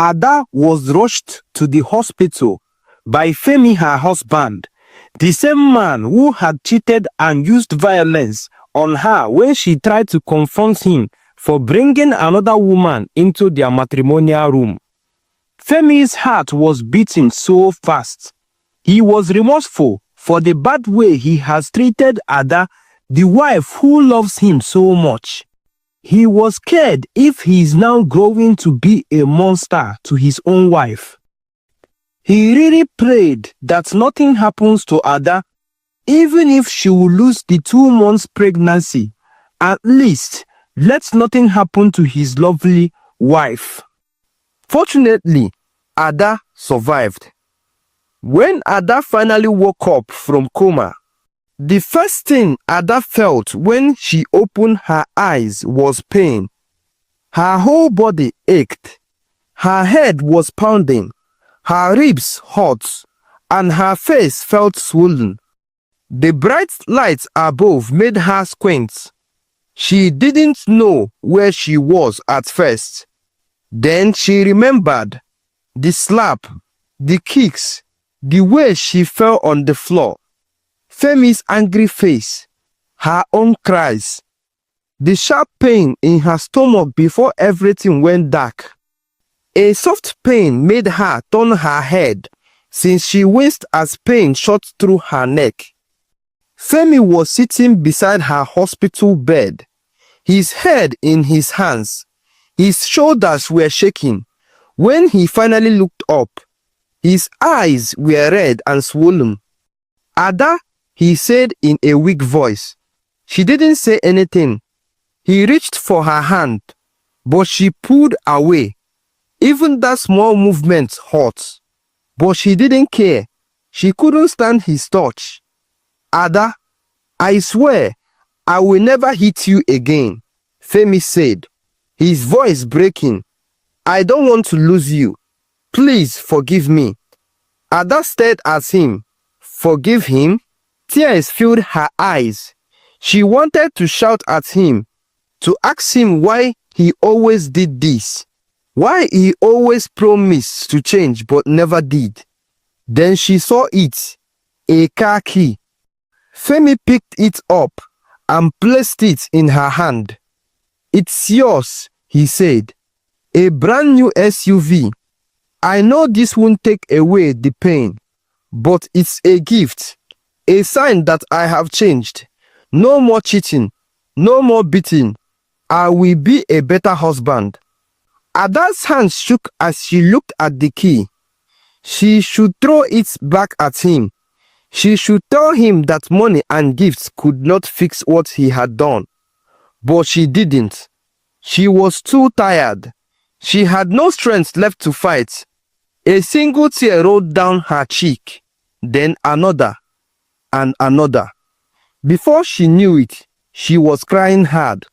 Ada was rushed to the hospital by Femi, her husband, the same man who had cheated and used violence on her when she tried to confront him for bringing another woman into their matrimonial room. Femi's heart was beating so fast. He was remorseful for the bad way he has treated Ada, the wife who loves him so much. He was scared if he is now growing to be a monster to his own wife. He really prayed that nothing happens to Ada, even if she will lose the 2 months pregnancy. At least, let nothing happen to his lovely wife. Fortunately, Ada survived. When Ada finally woke up from coma, the first thing Ada felt when she opened her eyes was pain. Her whole body ached. Her head was pounding. Her ribs hot, and her face felt swollen. The bright lights above made her squint. She didn't know where she was at first. Then she remembered the slap, the kicks, the way she fell on the floor, Femi's angry face, her own cries, the sharp pain in her stomach before everything went dark. A soft pain made her turn her head since she winced as pain shot through her neck. Femi was sitting beside her hospital bed, his head in his hands. His shoulders were shaking. When he finally looked up, his eyes were red and swollen. "Ada," he said in a weak voice. She didn't say anything. He reached for her hand, but she pulled away. Even that small movement hurt, but she didn't care. She couldn't stand his touch. "Ada, I swear I will never hit you again," Femi said, his voice breaking. "I don't want to lose you. Please forgive me." Ada stared at him. Forgive him? Tears filled her eyes. She wanted to shout at him, to ask him why he always did this, why he always promised to change but never did. Then she saw it, a car key. Femi picked it up and placed it in her hand. "It's yours," he said. "A brand new SUV. I know this won't take away the pain, but it's a gift, a sign that I have changed. No more cheating, no more beating. I will be a better husband." Ada's hand shook as she looked at the key. She should throw it back at him. She should tell him that money and gifts could not fix what he had done. But she didn't. She was too tired. She had no strength left to fight. A single tear rolled down her cheek, then another, and another. Before she knew it, she was crying hard.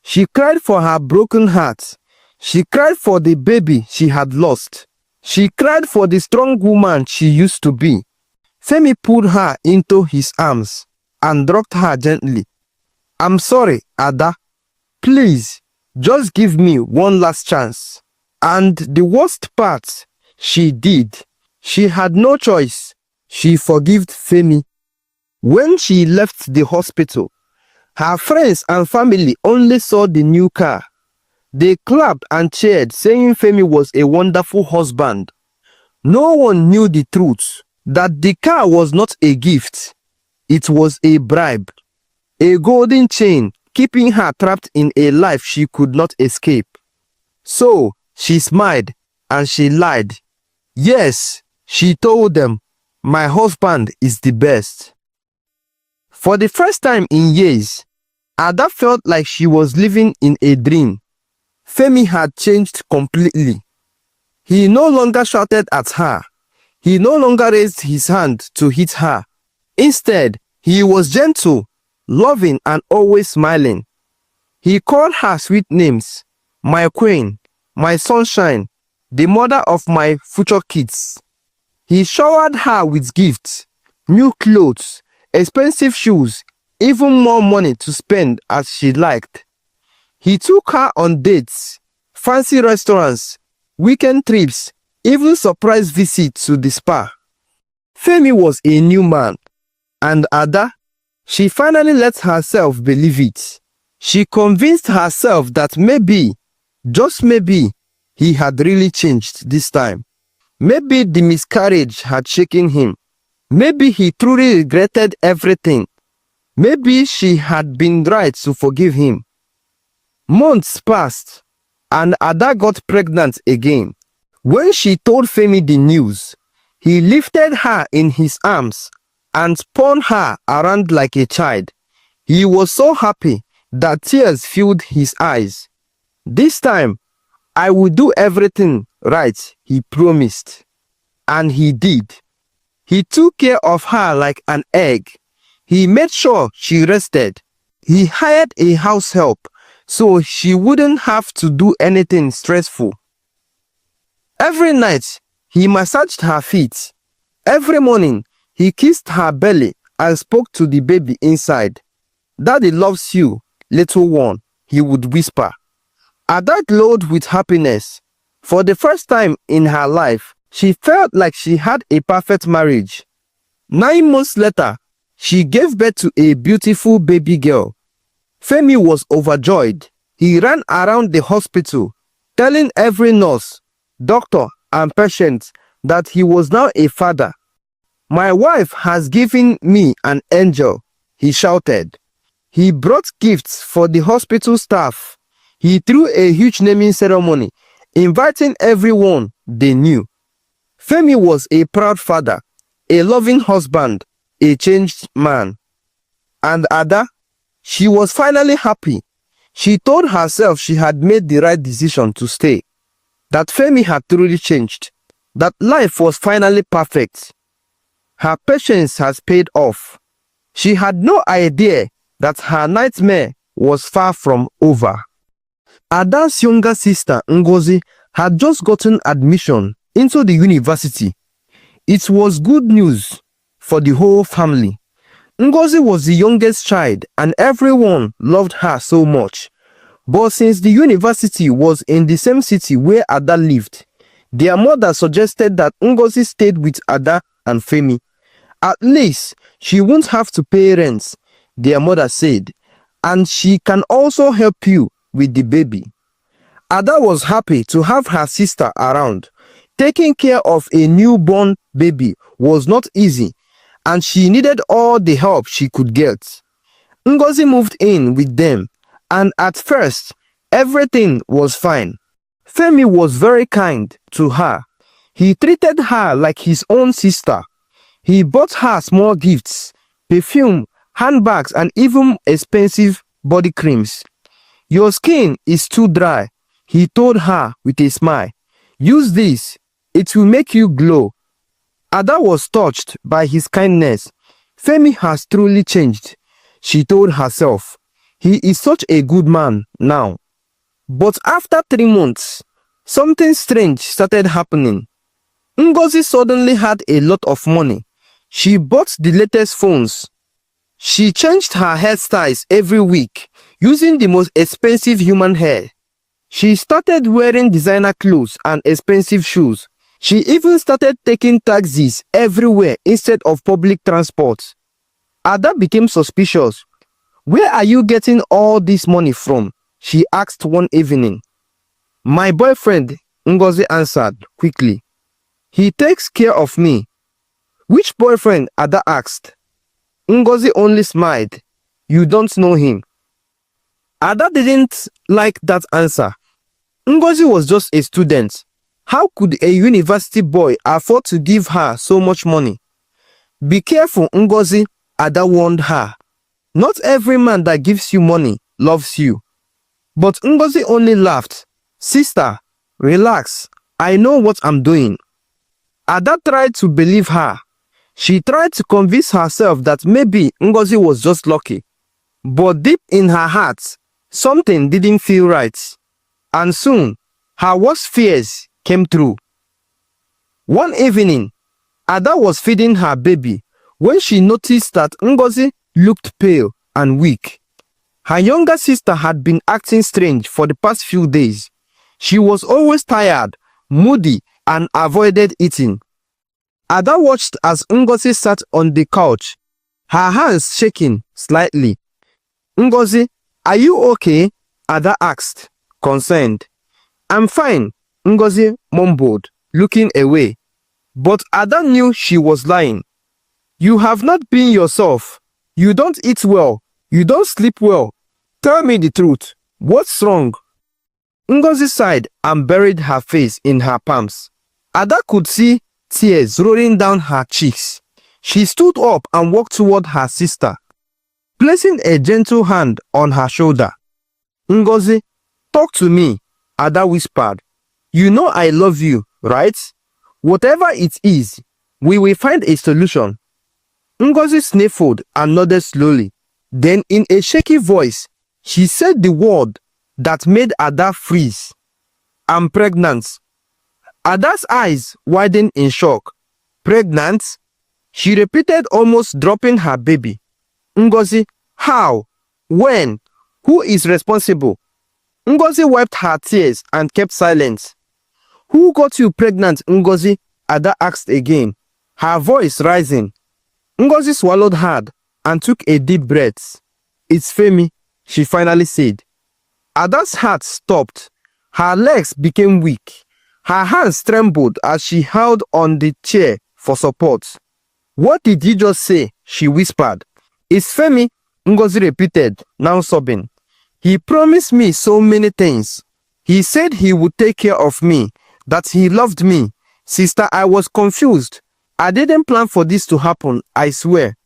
She cried for her broken heart. She cried for the baby she had lost. She cried for the strong woman she used to be. Femi pulled her into his arms and rocked her gently. "I'm sorry, Ada. Please, just give me one last chance." And the worst part, she did. She had no choice. She forgave Femi. When she left the hospital, her friends and family only saw the new car. They clapped and cheered, saying Femi was a wonderful husband. No one knew the truth, that the car was not a gift. It was a bribe, a golden chain keeping her trapped in a life she could not escape. So she smiled and she lied. Yes, she told them, "My husband is the best." For the first time in years, Ada felt like she was living in a dream. Femi had changed completely. He no longer shouted at her. He no longer raised his hand to hit her. Instead, he was gentle, loving, and always smiling. He called her sweet names, my queen, my sunshine, the mother of my future kids. He showered her with gifts, new clothes, expensive shoes, even more money to spend as she liked. He took her on dates, fancy restaurants, weekend trips, even surprise visits to the spa. Femi was a new man, and Ada, she finally let herself believe it. She convinced herself that maybe, just maybe, he had really changed this time. Maybe the miscarriage had shaken him. Maybe he truly regretted everything. Maybe she had been right to forgive him. Months passed, and Ada got pregnant again. When she told Femi the news, he lifted her in his arms and spun her around like a child. He was so happy that tears filled his eyes. This time, I will do everything right, he promised. And he did. He took care of her like an egg. He made sure she rested. He hired a house help so she wouldn't have to do anything stressful. Every night, he massaged her feet. Every morning, he kissed her belly and spoke to the baby inside. "Daddy loves you, little one," he would whisper. Ada glowed with happiness. For the first time in her life, she felt like she had a perfect marriage. 9 months later, she gave birth to a beautiful baby girl. Femi was overjoyed. He ran around the hospital, telling every nurse, doctor, and patient that he was now a father. "My wife has given me an angel," he shouted. He brought gifts for the hospital staff. He threw a huge naming ceremony, inviting everyone they knew. Femi was a proud father, a loving husband, a changed man. And Ada, she was finally happy. She told herself she had made the right decision to stay, that Femi had truly changed, that life was finally perfect. Her patience has paid off. She had no idea that her nightmare was far from over. Ada's younger sister, Ngozi, had just gotten admission into the university. It was good news for the whole family. Ngozi was the youngest child and everyone loved her so much. But since the university was in the same city where Ada lived, their mother suggested that Ngozi stayed with Ada and Femi. At least she won't have to pay rent, their mother said, and she can also help you with the baby. Ada was happy to have her sister around. Taking care of a newborn baby was not easy, and she needed all the help she could get. Ngozi moved in with them, and at first, everything was fine. Femi was very kind to her. He treated her like his own sister. He bought her small gifts, perfume, handbags, and even expensive body creams. "Your skin is too dry," he told her with a smile. "Use this, it will make you glow." Ada was touched by his kindness. Femi has truly changed, she told herself. He is such a good man now. But after 3 months, something strange started happening. Ngozi suddenly had a lot of money. She bought the latest phones. She changed her hairstyles every week, using the most expensive human hair. She started wearing designer clothes and expensive shoes. She even started taking taxis everywhere instead of public transport. Ada became suspicious. "Where are you getting all this money from?" she asked one evening. "My boyfriend," Ngozi answered quickly. "He takes care of me." "Which boyfriend?" Ada asked. Ngozi only smiled. "You don't know him." Ada didn't like that answer. Ngozi was just a student. How could a university boy afford to give her so much money? "Be careful, Ngozi," Ada warned her. "Not every man that gives you money loves you." But Ngozi only laughed. "Sister, relax. I know what I'm doing." Ada tried to believe her. She tried to convince herself that maybe Ngozi was just lucky. But deep in her heart, something didn't feel right. And soon, her worst fears came true. One evening, Ada was feeding her baby when she noticed that Ngozi looked pale and weak. Her younger sister had been acting strange for the past few days. She was always tired, moody, and avoided eating. Ada watched as Ngozi sat on the couch, her hands shaking slightly. "Ngozi, are you okay?" Ada asked, concerned. "I'm fine," Ngozi mumbled, looking away. But Ada knew she was lying. "You have not been yourself. You don't eat well. You don't sleep well. Tell me the truth. What's wrong?" Ngozi sighed and buried her face in her palms. Ada could see tears rolling down her cheeks. She stood up and walked toward her sister, placing a gentle hand on her shoulder. "Ngozi, talk to me," Ada whispered. "You know I love you, right? Whatever it is, we will find a solution." Ngozi sniffled and nodded slowly. Then, in a shaky voice, she said the word that made Ada freeze. "I'm pregnant." Ada's eyes widened in shock. "Pregnant?" she repeated, almost dropping her baby. "Ngozi, how? When? Who is responsible?" Ngozi wiped her tears and kept silence. "Who got you pregnant, Ngozi?" Ada asked again, her voice rising. Ngozi swallowed hard and took a deep breath. "It's Femi," she finally said. Ada's heart stopped. Her legs became weak. Her hands trembled as she held on the chair for support. "What did you just say?" she whispered. "It's Femi," Ngozi repeated, now sobbing. "He promised me so many things. He said he would take care of me, that he loved me. Sister, I was confused. I didn't plan for this to happen, I swear."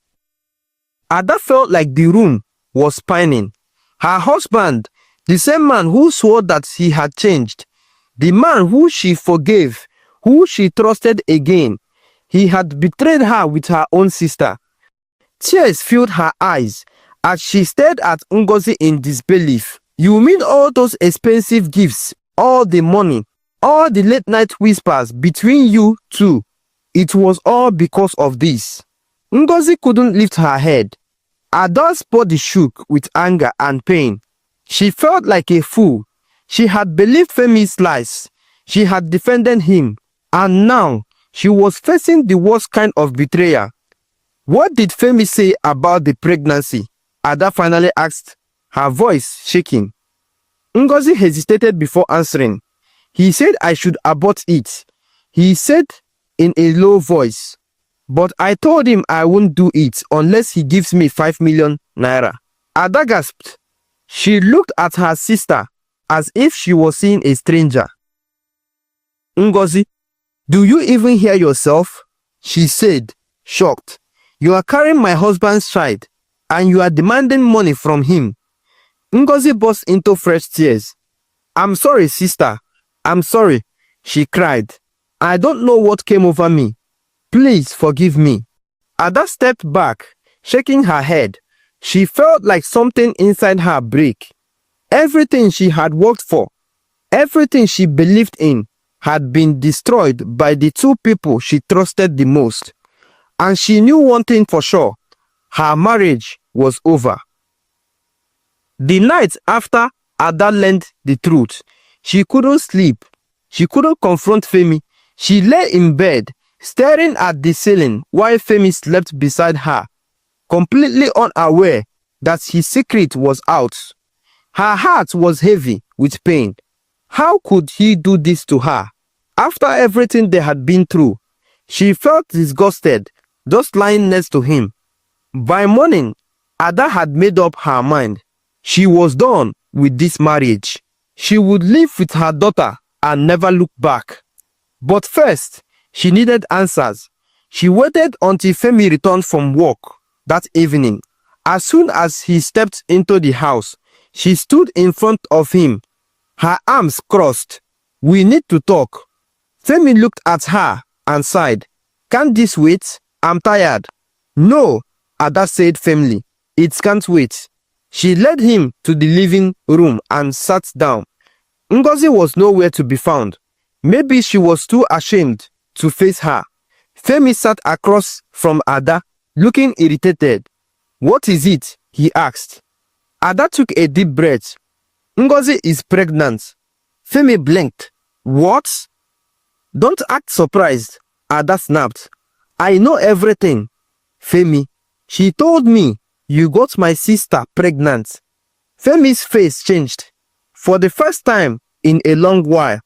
Ada felt like the room was spinning. Her husband, the same man who swore that he had changed, the man who she forgave, who she trusted again, he had betrayed her with her own sister. Tears filled her eyes as she stared at Ngozi in disbelief. "You mean all those expensive gifts, all the money, all the late night whispers between you two, it was all because of this?" Ngozi couldn't lift her head. Ada's body shook with anger and pain. She felt like a fool. She had believed Femi's lies. She had defended him. And now she was facing the worst kind of betrayal. "What did Femi say about the pregnancy?" Ada finally asked, her voice shaking. Ngozi hesitated before answering. "He said I should abort it," he said in a low voice. "But I told him I won't do it unless he gives me 5 million naira. Ada gasped. She looked at her sister as if she was seeing a stranger. "Ngozi, do you even hear yourself?" she said, shocked. "You are carrying my husband's child and you are demanding money from him." Ngozi burst into fresh tears. "I'm sorry, sister. I'm sorry," she cried. "I don't know what came over me. Please forgive me." Ada stepped back, shaking her head. She felt like something inside her break. Everything she had worked for, everything she believed in, had been destroyed by the two people she trusted the most. And she knew one thing for sure: her marriage was over. The night after Ada learned the truth, she couldn't sleep. She couldn't confront Femi. She lay in bed, staring at the ceiling while Femi slept beside her, completely unaware that his secret was out. Her heart was heavy with pain. How could he do this to her? After everything they had been through, she felt disgusted just lying next to him. By morning, Ada had made up her mind. She was done with this marriage. She would live with her daughter and never look back. But first, she needed answers. She waited until Femi returned from work that evening. As soon as he stepped into the house, she stood in front of him, her arms crossed. "We need to talk." Femi looked at her and sighed. "Can't this wait? I'm tired." "No," Ada said firmly. "It can't wait." She led him to the living room and sat down. Ngozi was nowhere to be found. Maybe she was too ashamed to face her. Femi sat across from Ada, looking irritated. "What is it?" he asked. Ada took a deep breath. "Ngozi is pregnant." Femi blinked. "What?" Don't act surprised, Ada snapped. I know everything. Femi, she told me you got my sister pregnant. Femi's face changed. For the first time in a long while,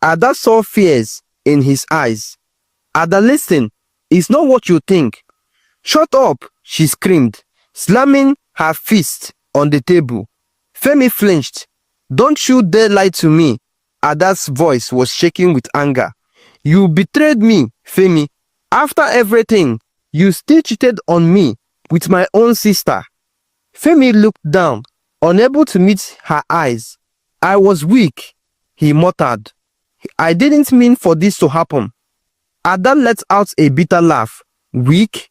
Ada saw fears in his eyes. Ada, listen, it's not what you think. Shut up, she screamed, slamming her fist on the table. Femi flinched. Don't you dare lie to me. Ada's voice was shaking with anger. You betrayed me, Femi. After everything, you still cheated on me with my own sister. Femi looked down, unable to meet her eyes. I was weak, he muttered. I didn't mean for this to happen. Ada let out a bitter laugh. Weak?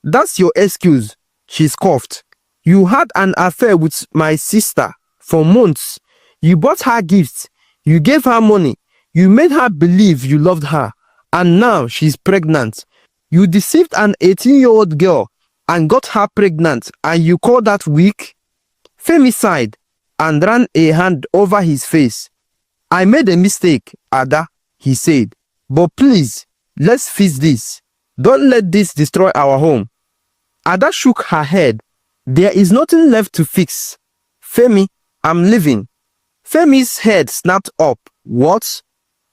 That's your excuse, she scoffed. You had an affair with my sister for months. You bought her gifts. You gave her money. You made her believe you loved her. And now she's pregnant. You deceived an 18-year-old girl and got her pregnant, and you call that weak? Femi sighed and ran a hand over his face. I made a mistake, Ada, he said. But please, let's fix this. Don't let this destroy our home. Ada shook her head. There is nothing left to fix. Femi, I'm leaving. Femi's head snapped up. What?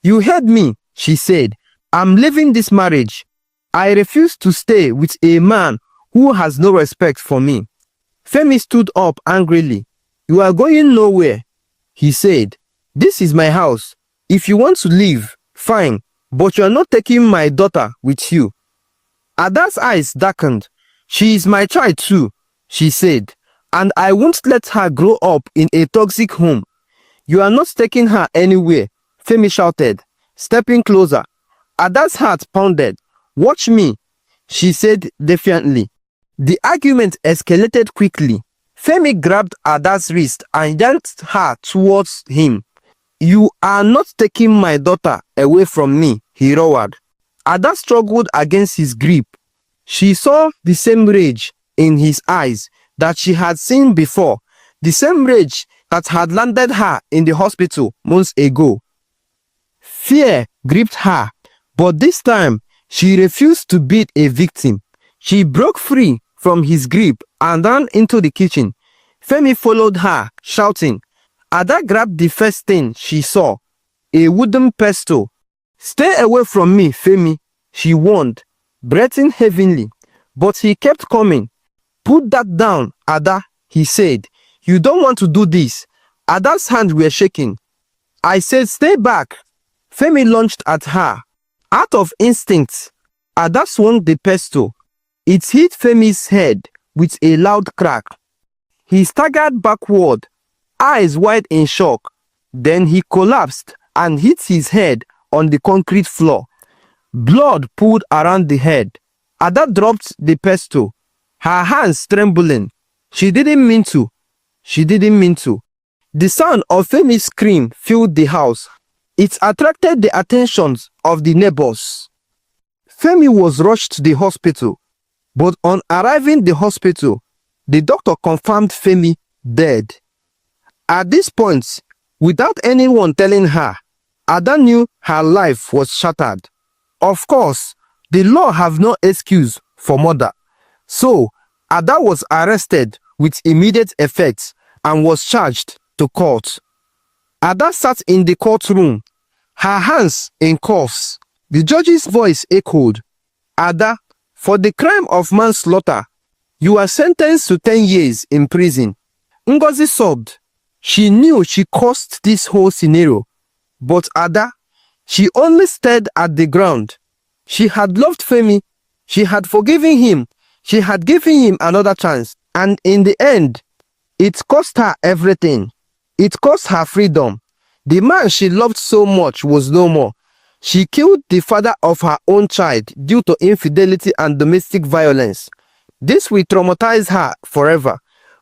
You heard me, she said. I'm leaving this marriage. I refuse to stay with a man who has no respect for me. Femi stood up angrily. You are going nowhere, he said. This is my house. If you want to leave, fine, but you are not taking my daughter with you. Ada's eyes darkened. She is my child too, she said, and I won't let her grow up in a toxic home. You are not taking her anywhere, Femi shouted, stepping closer. Ada's heart pounded. Watch me, she said defiantly. The argument escalated quickly. Femi grabbed Ada's wrist and yanked her towards him. You are not taking my daughter away from me, he roared. Ada struggled against his grip. She saw the same rage in his eyes that she had seen before, the same rage that had landed her in the hospital months ago. Fear gripped her, but this time she refused to be a victim. She broke free from his grip and ran into the kitchen. Femi followed her, shouting. Ada grabbed the first thing she saw, a wooden pestle. Stay away from me, Femi, she warned, breathing heavily. But he kept coming. Put that down, Ada, he said. You don't want to do this. Ada's hands were shaking. I said stay back. Femi lunged at her. Out of instinct, Ada swung the pestle. It hit Femi's head with a loud crack. He staggered backward, eyes wide in shock. Then he collapsed and hit his head on the concrete floor. Blood poured around the head. Ada dropped the pestle, her hands trembling. She didn't mean to. She didn't mean to. The sound of Femi's scream filled the house. It attracted the attentions of the neighbors. Femi was rushed to the hospital, but on arriving at the hospital, the doctor confirmed Femi dead. At this point, without anyone telling her, Ada knew her life was shattered. Of course, the law have no excuse for murder. So, Ada was arrested with immediate effect and was charged to court. Ada sat in the courtroom, her hands in cuffs. The judge's voice echoed, Ada, for the crime of manslaughter, you are sentenced to 10 years in prison. Ngozi sobbed. She knew she caused this whole scenario. But Ada, she only stared at the ground. She had loved Femi. She had forgiven him. She had given him another chance. And in the end, it cost her everything. It cost her freedom. The man she loved so much was no more. She killed the father of her own child due to infidelity and domestic violence. This will traumatize her forever.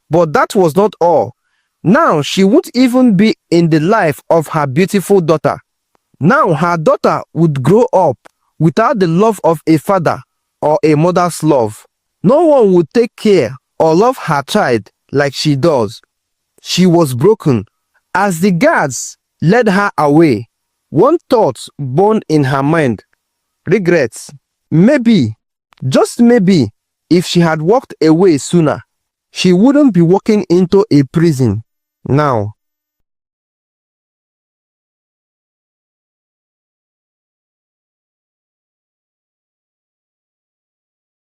But that was not all. Now she won't even be in the life of her beautiful daughter. Now her daughter would grow up without the love of a father or a mother's love. No one would take care or love her child like she does. She was broken. As the guards led her away, One thought burned in her mind. Regrets. Maybe, just maybe, if she had walked away sooner, she wouldn't be walking into a prison now.